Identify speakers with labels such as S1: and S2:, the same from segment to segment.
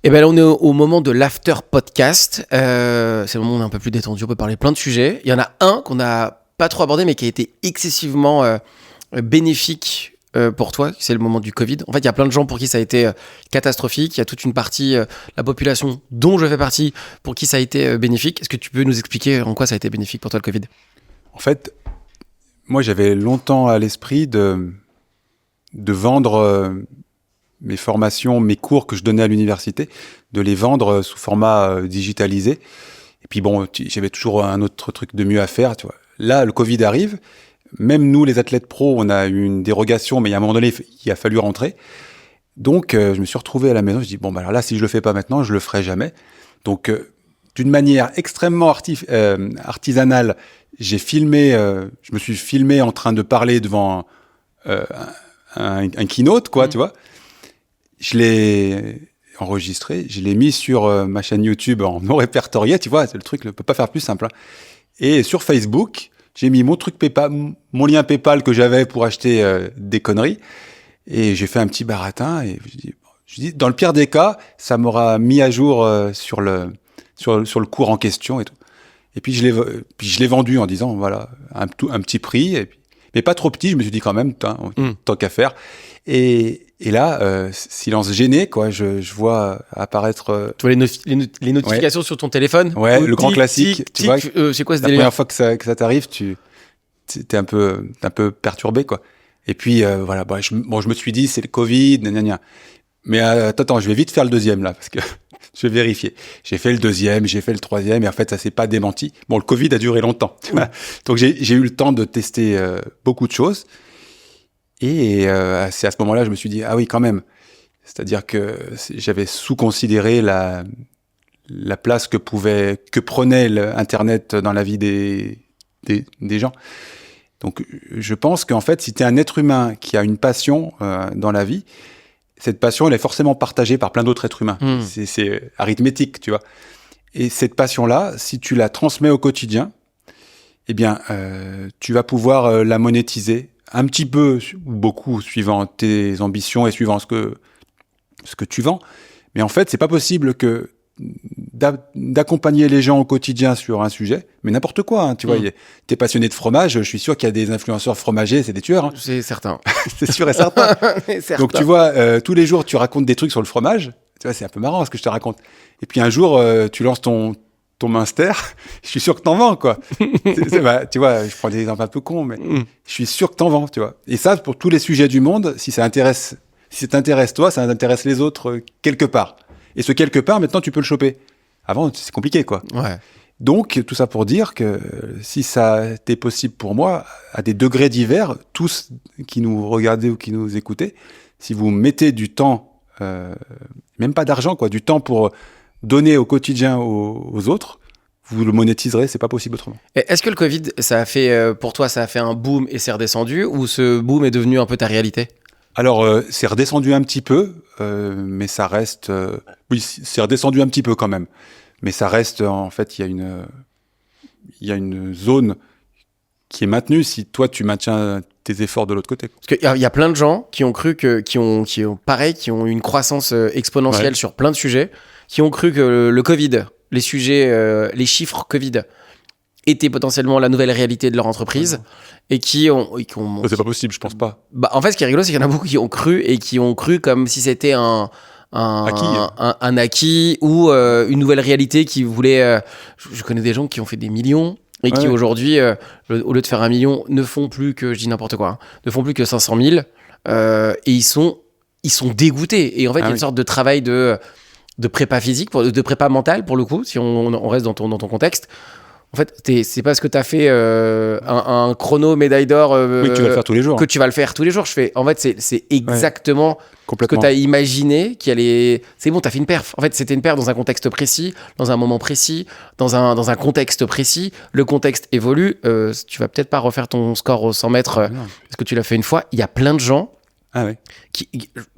S1: Et ben là, on est au moment de l'after podcast. C'est le moment où on est un peu plus détendu, on peut parler plein de sujets. Il y en a un qu'on n'a pas trop abordé, mais qui a été excessivement bénéfique pour toi, c'est le moment du Covid. En fait, il y a plein de gens pour qui ça a été catastrophique. Il y a toute une partie de la population, dont je fais partie, pour qui ça a été bénéfique. Est-ce que tu peux nous expliquer en quoi ça a été bénéfique pour toi, le Covid ?
S2: En fait, moi, j'avais longtemps à l'esprit de vendre mes formations, mes cours que je donnais à l'université, de les vendre sous format digitalisé. Et puis bon, j'avais toujours un autre truc de mieux à faire, tu vois. Là, le Covid arrive. Même nous, les athlètes pros, on a eu une dérogation, mais à un moment donné, il a fallu rentrer. Donc, je me suis retrouvé à la maison. Je dis, bon, bah alors là, si je le fais pas maintenant, je le ferai jamais. Donc, d'une manière extrêmement artisanale, j'ai filmé, je me suis filmé en train de parler devant un keynote, quoi, tu vois. Je l'ai enregistré, je l'ai mis sur ma chaîne YouTube en non répertorié, tu vois, c'est le truc, ne peut pas faire plus simple. Hein. Et sur Facebook, j'ai mis mon truc PayPal, mon lien PayPal que j'avais pour acheter des conneries, et j'ai fait un petit baratin. Et je dis, dans le pire des cas, ça m'aura mis à jour sur le cours en question et tout. Et puis je l'ai vendu en disant voilà un petit prix, et puis, mais pas trop petit. Je me suis dit quand même tant qu'à faire. Et là, silence gêné, quoi. Je vois apparaître.
S1: Tu vois les notifications sur ton téléphone.
S2: Ouais, le grand classique. Tu vois,
S1: c'est quoi ce
S2: la
S1: délire ?
S2: première fois que ça t'arrive, t'es un peu perturbé, quoi. Et puis voilà, je me suis dit c'est le Covid, gna. Mais attends, je vais vite faire le deuxième là parce que je vais vérifier. J'ai fait le deuxième, j'ai fait le troisième, et en fait ça s'est pas démenti. Bon, le Covid a duré longtemps, tu vois. Donc j'ai eu le temps de tester beaucoup de choses. Et c'est à ce moment-là, je me suis dit, ah oui, quand même. C'est-à-dire que j'avais sous-considéré la place que prenait Internet dans la vie des gens. Donc, je pense qu'en fait, si tu es un être humain qui a une passion dans la vie, cette passion, elle est forcément partagée par plein d'autres êtres humains. C'est arithmétique, tu vois. Et cette passion-là, si tu la transmets au quotidien, eh bien, tu vas pouvoir la monétiser un petit peu ou beaucoup suivant tes ambitions et suivant ce que tu vends. Mais en fait, c'est pas possible que d'accompagner les gens au quotidien sur un sujet, mais n'importe quoi, hein, tu vois. T'es passionné de fromage, je suis sûr qu'il y a des influenceurs fromagers, c'est des tueurs. Hein.
S1: C'est certain.
S2: C'est sûr et certain. Donc tu vois, tous les jours, tu racontes des trucs sur le fromage. Tu vois, c'est un peu marrant ce que je te raconte. Et puis un jour, tu lances ton Munster, je suis sûr que t'en vends, quoi. Tu vois, je prends des exemples un peu cons, mais je suis sûr que t'en vends, tu vois. Et ça, pour tous les sujets du monde, si ça t'intéresse toi, ça intéresse les autres quelque part. Et ce quelque part, maintenant, tu peux le choper. Avant, c'est compliqué, quoi.
S1: Ouais.
S2: Donc, tout ça pour dire que si ça était possible pour moi, à des degrés divers, tous qui nous regardez ou qui nous écoutez, si vous mettez du temps, même pas d'argent, quoi, du temps pour donner au quotidien aux autres, vous le monétiserez, c'est pas possible autrement.
S1: Et est-ce que le Covid, ça a fait, pour toi, ça a fait un boom et c'est redescendu, ou ce boom est devenu un peu ta réalité ?
S2: Alors, c'est redescendu un petit peu, mais ça reste... oui, c'est redescendu un petit peu quand même. Mais ça reste, en fait, il y a une zone qui est maintenue si toi, tu maintiens tes efforts de l'autre côté.
S1: Parce qu'il y a plein de gens qui ont cru qui ont eu une croissance exponentielle sur plein de sujets, qui ont cru que le Covid, les sujets, les chiffres Covid étaient potentiellement la nouvelle réalité de leur entreprise, et qui ont
S2: c'est pas possible, je pense pas.
S1: Bah, en fait, ce qui est rigolo, c'est qu'il y en a beaucoup qui ont cru comme si c'était un acquis ou une nouvelle réalité qui voulait... je connais des gens qui ont fait des millions et qui aujourd'hui, au lieu de faire 1 million, ne font plus que, je dis n'importe quoi, ne font plus que 500 000, et ils sont dégoûtés. Et en fait, il y a une sorte de travail de prépa physique, de prépa mentale pour le coup, si on reste dans ton contexte. En fait, c'est parce que tu as fait un chrono médaille d'or
S2: que tu vas le faire tous les jours.
S1: Que tu vas le faire tous les jours. En fait, c'est exactement ce que tu as imaginé qui allait... C'est bon, tu as fait une perf. En fait, c'était une perf dans un contexte précis, dans un moment précis, dans un contexte précis. Le contexte évolue. Tu vas peut-être pas refaire ton score aux 100 mètres parce que tu l'as fait une fois. Il y a plein de gens
S2: Ah oui.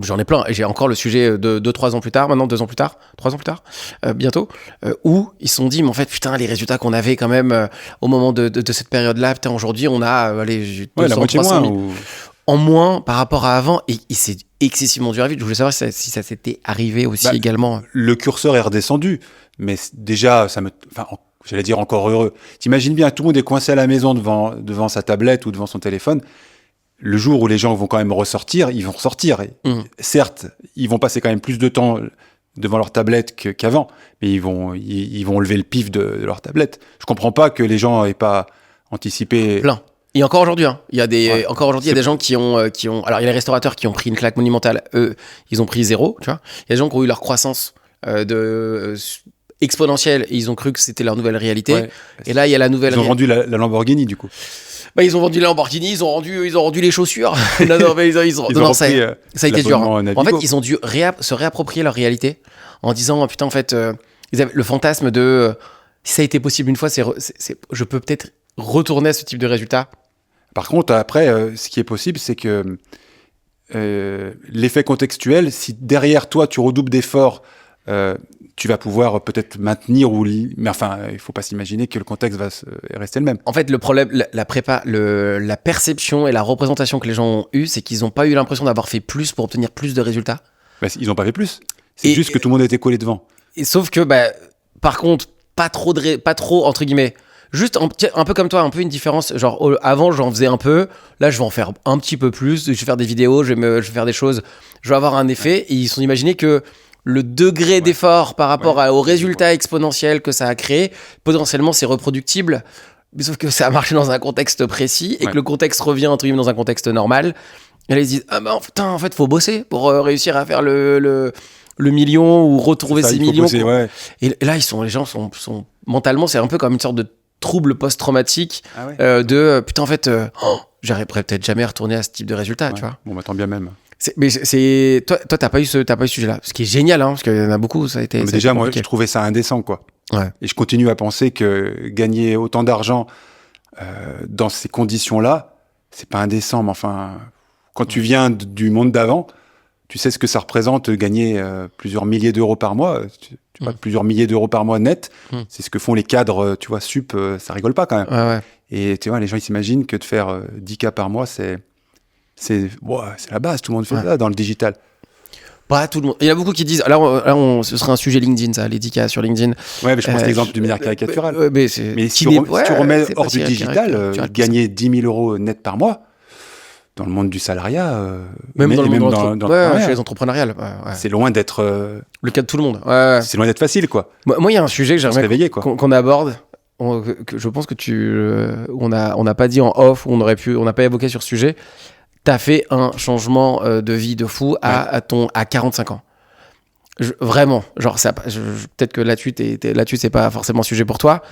S1: J'en ai plein. J'ai encore le sujet de 2-3 ans plus tard, maintenant 2 ans plus tard, 3 ans plus tard, bientôt, où ils se sont dit, mais en fait, putain, les résultats qu'on avait quand même au moment de cette période-là, putain, aujourd'hui, on a, allez, 200,
S2: la moitié
S1: 300
S2: moins.
S1: 000. en moins par rapport à avant, et c'est excessivement dur à vivre. Je voulais savoir si ça s'était arrivé aussi également.
S2: Le curseur est redescendu, mais déjà, j'allais dire encore heureux. T'imagines bien, tout le monde est coincé à la maison devant sa tablette ou devant son téléphone. Le jour où les gens vont quand même ressortir, ils vont ressortir. Certes, ils vont passer quand même plus de temps devant leur tablette qu'avant, mais ils vont lever le pif de leur tablette. Je comprends pas que les gens aient pas anticipé.
S1: Plein. Et encore aujourd'hui, il y a des gens qui ont, alors il y a les restaurateurs qui ont pris une claque monumentale. Eux, ils ont pris 0, tu vois. Il y a des gens qui ont eu leur croissance exponentielle et ils ont cru que c'était leur nouvelle réalité. Ouais. Et là, il y a la nouvelle.
S2: Ils ont vendu la Lamborghini du coup.
S1: Ils ont vendu la Lamborghini, ils ont rendu les chaussures. Ça a été dur. En fait, ils ont dû se réapproprier leur réalité en disant putain, en fait, ils avaient le fantasme de si ça a été possible une fois, je peux peut-être retourner à ce type de résultat.
S2: Par contre, après, ce qui est possible, c'est que l'effet contextuel, si derrière toi tu redoubles d'efforts, tu vas pouvoir peut-être maintenir mais enfin, il faut pas s'imaginer que le contexte va rester le même.
S1: En fait, le problème, la perception et la représentation que les gens ont eu, c'est qu'ils n'ont pas eu l'impression d'avoir fait plus pour obtenir plus de résultats.
S2: Ils n'ont pas fait plus. C'est juste que tout le monde était collé devant.
S1: Et sauf que, par contre, pas trop entre guillemets. Juste un peu comme toi, un peu une différence. Genre, avant, j'en faisais un peu. Là, je vais en faire un petit peu plus. Je vais faire des vidéos, je vais faire des choses. Je vais avoir un effet. Et ils se sont imaginés que le degré d'effort par rapport au résultat exponentiel que ça a créé, potentiellement, c'est reproductible. Mais sauf que ça a marché dans un contexte précis et que le contexte revient, entre guillemets, dans un contexte normal. Et là, ils se disent, putain, en fait, faut bosser pour réussir à faire le million ou retrouver ces millions.
S2: Bosser, ouais.
S1: Et là, les gens sont mentalement, c'est un peu comme une sorte de trouble post-traumatique putain, en fait, j'arriverai peut-être jamais à retourner à ce type de résultat, tu vois.
S2: Bon, tant bien même.
S1: Toi, t'as pas eu ce sujet-là, ce qui est génial, parce qu'il y en a beaucoup, ça a été.
S2: Déjà, moi, je trouvais ça indécent, quoi.
S1: Ouais.
S2: Et je continue à penser que gagner autant d'argent dans ces conditions-là, c'est pas indécent, mais enfin, quand tu viens du monde d'avant, tu sais ce que ça représente gagner plusieurs milliers d'euros par mois. Tu vois, plusieurs milliers d'euros par mois net, c'est ce que font les cadres, tu vois, sup, ça rigole pas quand même.
S1: Ouais.
S2: Et tu vois, les gens ils s'imaginent que de faire 10K par mois, c'est la base, tout le monde fait ça dans le digital.
S1: Pas tout le monde. Il y a beaucoup qui disent, ce serait un sujet LinkedIn, ça, les 10K sur LinkedIn.
S2: Ouais, mais je pense l'exemple d'une manière caricaturale.
S1: Mais
S2: si tu remets hors du digital, gagner 10 000 euros net par mois, dans le monde du salariat,
S1: même dans chez les entrepreneuriales,
S2: c'est loin d'être
S1: le cas de tout le monde.
S2: C'est loin d'être facile, quoi.
S1: Moi, il y a un sujet que j'aimerais qu'on aborde, que je pense que on n'a pas dit en off, ou on n'a pas évoqué sur ce sujet. T'as fait un changement de vie de fou à 45 ans. Vraiment, genre peut-être que là-dessus c'est pas forcément sujet pour toi.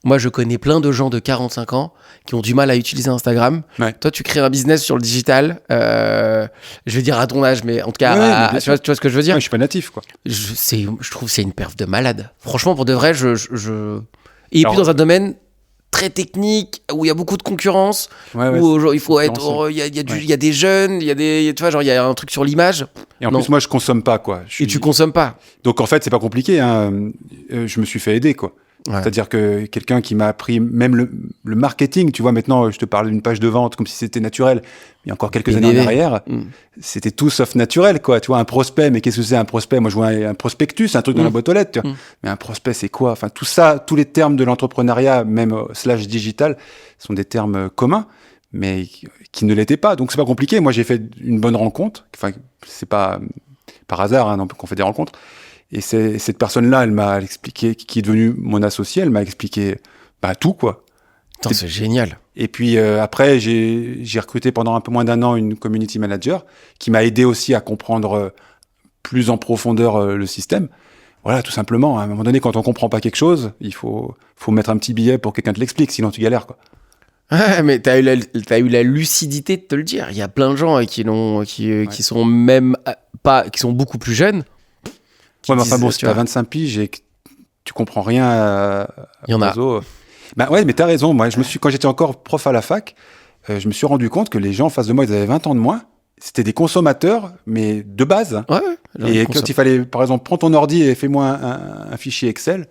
S1: Moi, je connais plein de gens de 45 ans qui ont du mal à utiliser Instagram. Ouais. Toi, tu crées un business sur le digital. Je vais dire à ton âge, mais en tout cas, tu vois ce que je veux dire ?
S2: Ouais, je suis pas natif, quoi.
S1: Je trouve que c'est une perf de malade. Franchement, pour de vrai, Et puis dans un domaine très technique, où il y a beaucoup de concurrence, où genre, il faut être... Il y a des jeunes, tu vois, genre, il y a un truc sur l'image.
S2: Et en plus, moi, je consomme pas, quoi.
S1: Et tu consommes pas.
S2: Donc, en fait, c'est pas compliqué, hein. Je me suis fait aider, quoi. Ouais. C'est-à-dire que quelqu'un qui m'a appris même le marketing, tu vois, maintenant je te parle d'une page de vente comme si c'était naturel. Il y a encore quelques années en arrière, c'était tout sauf naturel, quoi. Tu vois, un prospect, mais qu'est-ce que c'est un prospect ? Moi, je vois un prospectus, un truc dans la boîte aux lettres, tu vois. Mais un prospect, c'est quoi ? Enfin, tout ça, tous les termes de l'entrepreneuriat, même / digital, sont des termes communs, mais qui ne l'étaient pas. Donc, c'est pas compliqué. Moi, j'ai fait une bonne rencontre. Enfin, c'est pas par hasard qu'on fait des rencontres. Et cette personne-là, elle m'a expliqué, qui est devenue mon associé, elle m'a expliqué tout, quoi.
S1: Putain, c'est génial.
S2: Et puis après, j'ai recruté pendant un peu moins d'1 an une community manager qui m'a aidé aussi à comprendre plus en profondeur le système. Voilà, tout simplement. À un moment donné, quand on comprend pas quelque chose, il faut mettre un petit billet pour que quelqu'un te l'explique, sinon tu galères, quoi.
S1: Ouais, mais t'as eu la lucidité de te le dire. Il y a plein de gens qui sont même pas, qui sont beaucoup plus jeunes.
S2: Ouais, mais enfin bon, si tu as 25 piges et que tu comprends rien à réseau... ouais, mais t'as raison. Moi, quand j'étais encore prof à la fac, je me suis rendu compte que les gens en face de moi, ils avaient 20 ans de moins. C'était des consommateurs, mais de base.
S1: Ouais.
S2: Et quand il fallait, par exemple, prends ton ordi et fais-moi un fichier Excel.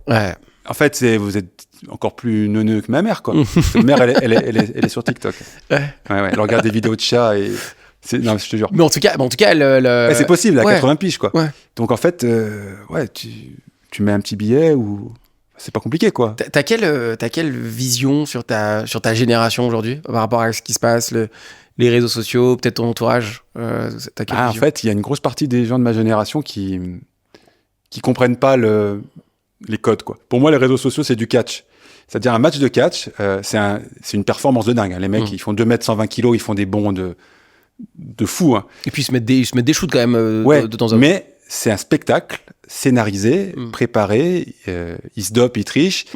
S1: Ouais.
S2: En fait, vous êtes encore plus neuneux que ma mère, quoi. Ma mère, elle est sur TikTok. Ouais, elle regarde des vidéos de chats et... Non, je te jure.
S1: Mais en tout cas,
S2: c'est possible, à 80 piges, quoi.
S1: Ouais.
S2: Donc, en fait, tu mets un petit billet ou... C'est pas compliqué, quoi.
S1: T'as quelle vision sur ta génération aujourd'hui par rapport à ce qui se passe, les réseaux sociaux, peut-être ton entourage
S2: en fait, il y a une grosse partie des gens de ma génération qui comprennent pas les codes, quoi. Pour moi, les réseaux sociaux, c'est du catch. C'est-à-dire un match de catch, c'est une performance de dingue. Hein. Les mecs, ils font 2 mètres 120 kilos, ils font des bonds de fou. Hein.
S1: Et puis ils se mettent des shoots quand même de temps en temps.
S2: Mais c'est un spectacle scénarisé, préparé, ils se dopent, ils trichent.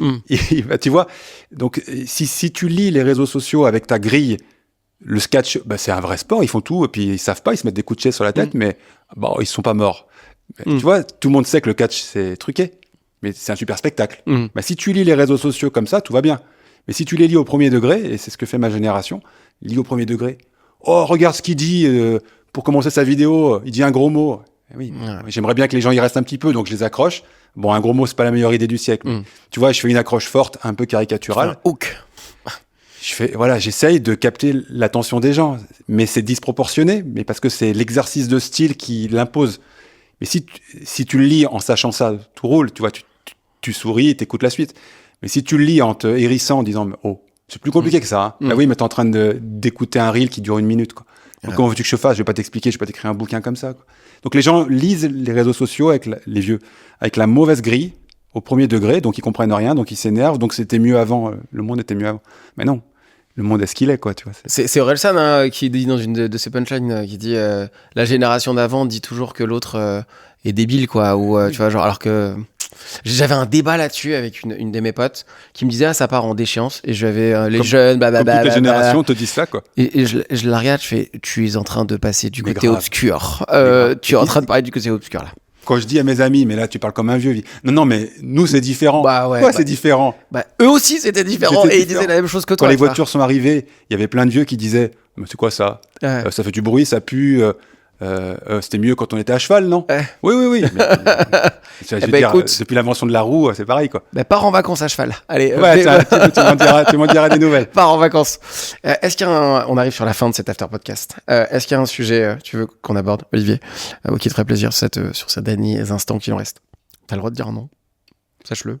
S2: Tu vois, donc si tu lis les réseaux sociaux avec ta grille, le catch, c'est un vrai sport, ils font tout, et puis ils savent pas, ils se mettent des coups de chaise sur la tête, mais ils sont pas morts. Tu vois, tout le monde sait que le catch, c'est truqué, mais c'est un super spectacle. Si tu lis les réseaux sociaux comme ça, tout va bien. Mais si tu les lis au premier degré, et c'est ce que fait ma génération, lis au premier degré. Oh, regarde ce qu'il dit pour commencer sa vidéo, il dit un gros mot. Oui, j'aimerais bien que les gens y restent un petit peu, donc je les accroche. Bon, un gros mot, c'est pas la meilleure idée du siècle. Tu vois, je fais une accroche forte, un peu caricaturale.
S1: Un hook.
S2: J'essaye de capter l'attention des gens, mais c'est disproportionné, mais parce que c'est l'exercice de style qui l'impose. Mais si tu le lis en sachant ça, tout roule, tu vois, tu souris et t'écoutes la suite. Mais si tu le lis en te hérissant, en disant, c'est plus compliqué que ça. Hein. Ah oui, mais t'es en train d'écouter un reel qui dure 1 minute, quoi. Donc, comment veux-tu que je fasse? Je vais pas t'expliquer, je vais pas t'écrire un bouquin comme ça, quoi. Donc, les gens lisent les réseaux sociaux les vieux, avec la mauvaise grille, au premier degré, donc ils comprennent rien, donc ils s'énervent, donc c'était mieux avant, le monde était mieux avant. Mais non. Le monde est ce qu'il est, quoi, tu vois.
S1: C'est Orelsan qui dit dans une de ses punchlines, qui dit la génération d'avant dit toujours que l'autre est débile, quoi, ou tu vois, genre, alors que j'avais un débat là-dessus avec une de mes potes qui me disait ça part en déchéance, et j'avais les jeunes,
S2: comme toutes les générations te disent ça, quoi.
S1: Et je la regarde, je fais, tu es en train de passer du côté obscur, tu es en train de parler du côté obscur là.
S2: Quand je dis à mes amis, mais là, tu parles comme un vieux. Non, mais nous, c'est différent. C'est différent?
S1: Eux aussi, c'était différent. Et ils disaient la même chose que toi.
S2: Quand les voitures sont arrivées, il y avait plein de vieux qui disaient, mais c'est quoi ça? Ça fait du bruit, ça pue. C'était mieux quand on était à cheval, non? Oui. Je veux dire, depuis l'invention de la roue, c'est pareil, quoi.
S1: Pars en vacances à cheval. Allez.
S2: Tu m'en diras des nouvelles.
S1: Pars en vacances. Est-ce qu'il y a on arrive sur la fin de cet after podcast. Est-ce qu'il y a un sujet, tu veux qu'on aborde, Olivier, qui te ferait plaisir sur ces derniers instants qui nous restent? T'as le droit de dire non. Sache-le.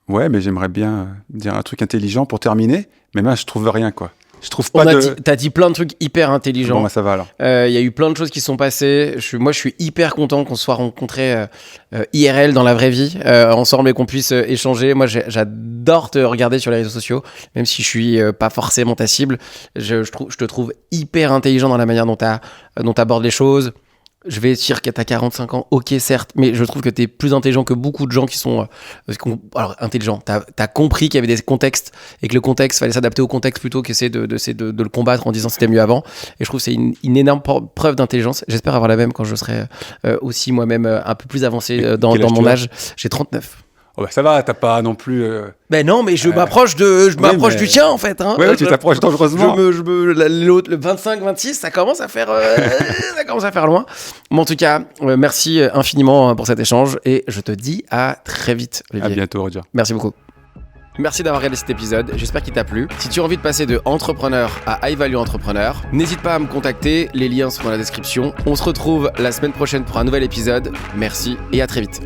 S2: Ouais, mais j'aimerais bien dire un truc intelligent pour terminer. Mais moi, je trouve rien, quoi. Je trouve pas
S1: T'as dit plein de trucs hyper intelligents.
S2: Bon, ça va alors.
S1: Il y a eu plein de choses qui sont passées. Moi, je suis hyper content qu'on se soit rencontrés IRL dans la vraie vie, ensemble, et qu'on puisse échanger. Moi, j'adore te regarder sur les réseaux sociaux, même si je suis pas forcément ta cible. Je te trouve hyper intelligent dans la manière dont t'abordes les choses. Je vais dire que t'as 45 ans, ok, certes, mais je trouve que t'es plus intelligent que beaucoup de gens qui sont... alors, intelligent, t'as compris qu'il y avait des contextes, et que le contexte, fallait s'adapter au contexte plutôt qu'essayer de le combattre en disant c'était mieux avant. Et je trouve que c'est une énorme preuve d'intelligence. J'espère avoir la même quand je serai aussi moi-même un peu plus avancé dans mon âge. J'ai 39.
S2: Oh ça va, t'as pas non plus...
S1: Ben non, mais je m'approche du tien, en fait. Hein.
S2: Ouais, tu t'approches dangereusement.
S1: Le 25-26, ça commence à faire loin. Mais en tout cas, merci infiniment pour cet échange, et je te dis à très vite, Olivier.
S2: À bientôt, Roger.
S1: Merci beaucoup. Merci d'avoir regardé cet épisode, j'espère qu'il t'a plu. Si tu as envie de passer de entrepreneur à high value entrepreneur, n'hésite pas à me contacter, les liens sont dans la description. On se retrouve la semaine prochaine pour un nouvel épisode. Merci et à très vite.